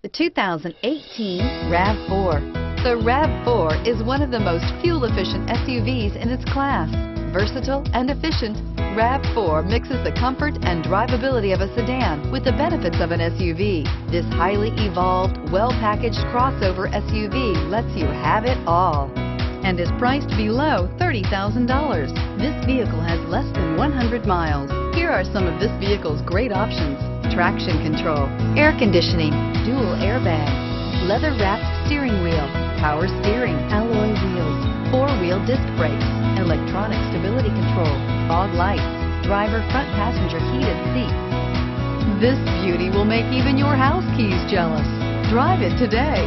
The 2018 RAV4. The RAV4 is one of the most fuel-efficient SUVs in its class. Versatile and efficient, RAV4 mixes the comfort and drivability of a sedan with the benefits of an SUV. This highly evolved, well-packaged crossover SUV lets you have it all and is priced below $30,000. This vehicle has less than 100 miles. Here are some of this vehicle's great options: traction control, air conditioning, dual airbags, leather-wrapped steering wheel, power steering, alloy wheels, four-wheel disc brakes, electronic stability control, fog lights, driver front passenger heated seats. This beauty will make even your house keys jealous. Drive it today.